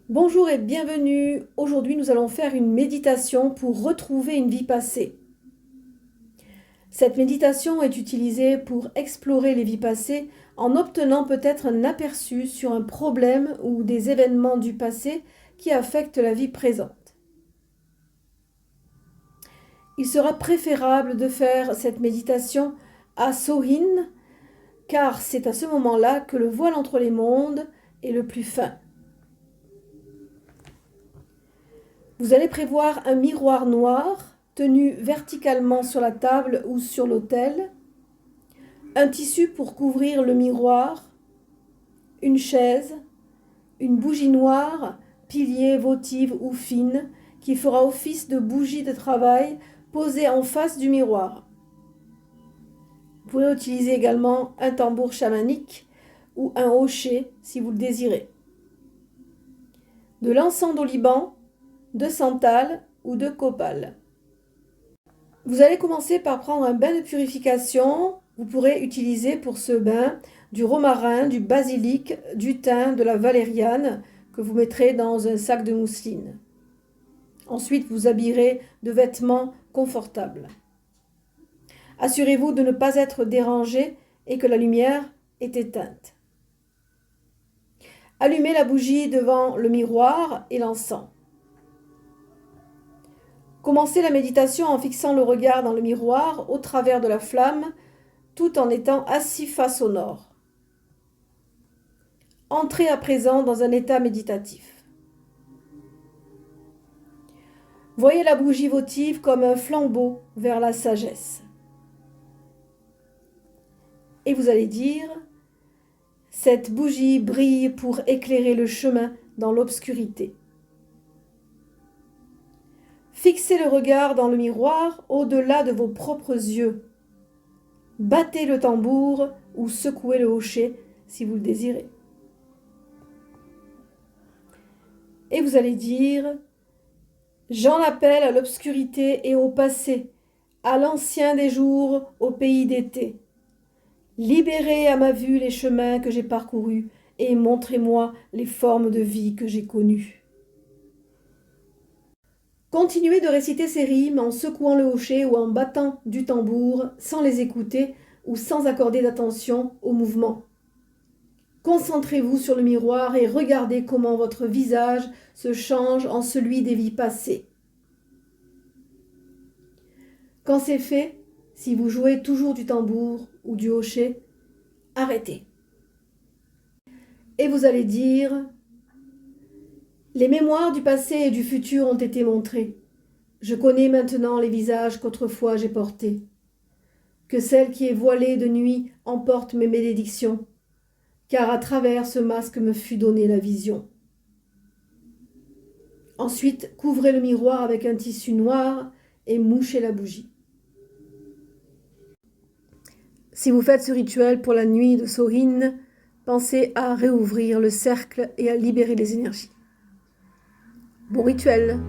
Bonjour et bienvenue. Aujourd'hui, nous allons faire une méditation pour retrouver une vie passée. Cette méditation est utilisée pour explorer les vies passées en obtenant peut-être un aperçu sur un problème ou des événements du passé qui affectent la vie présente. Il sera préférable de faire cette méditation à Sohin, car c'est à ce moment-là que le voile entre les mondes est le plus fin. Vous allez prévoir un miroir noir tenu verticalement sur la table ou sur l'autel, un tissu pour couvrir le miroir, une chaise, une bougie noire, pilier, votive ou fine, qui fera office de bougie de travail posée en face du miroir. Vous pouvez utiliser également un tambour chamanique ou un hochet si vous le désirez. De l'encens d'oliban, de santal ou de copal. Vous allez commencer par prendre un bain de purification. Vous pourrez utiliser pour ce bain du romarin, du basilic, du thym, de la valériane que vous mettrez dans un sac de mousseline. Ensuite, vous habillerez de vêtements confortables. Assurez-vous de ne pas être dérangé et que la lumière est éteinte. Allumez la bougie devant le miroir et l'encens. Commencez la méditation en fixant le regard dans le miroir au travers de la flamme, tout en étant assis face au nord. Entrez à présent dans un état méditatif. Voyez la bougie votive comme un flambeau vers la sagesse. Et vous allez dire: cette bougie brille pour éclairer le chemin dans l'obscurité. Fixez le regard dans le miroir au-delà de vos propres yeux. Battez le tambour ou secouez le hochet si vous le désirez. Et vous allez dire: j'en appelle à l'obscurité et au passé, à l'ancien des jours, au pays d'été. Libérez à ma vue les chemins que j'ai parcourus et montrez-moi les formes de vie que j'ai connues. Continuez de réciter ces rimes en secouant le hochet ou en battant du tambour sans les écouter ou sans accorder d'attention au mouvement. Concentrez-vous sur le miroir et regardez comment votre visage se change en celui des vies passées. Quand c'est fait, si vous jouez toujours du tambour ou du hochet, arrêtez. Et vous allez dire: les mémoires du passé et du futur ont été montrées. Je connais maintenant les visages qu'autrefois j'ai portés. Que celle qui est voilée de nuit emporte mes bénédictions, car à travers ce masque me fut donnée la vision. Ensuite, couvrez le miroir avec un tissu noir et mouchez la bougie. Si vous faites ce rituel pour la nuit de Sohin, pensez à réouvrir le cercle et à libérer les énergies. Bon rituel!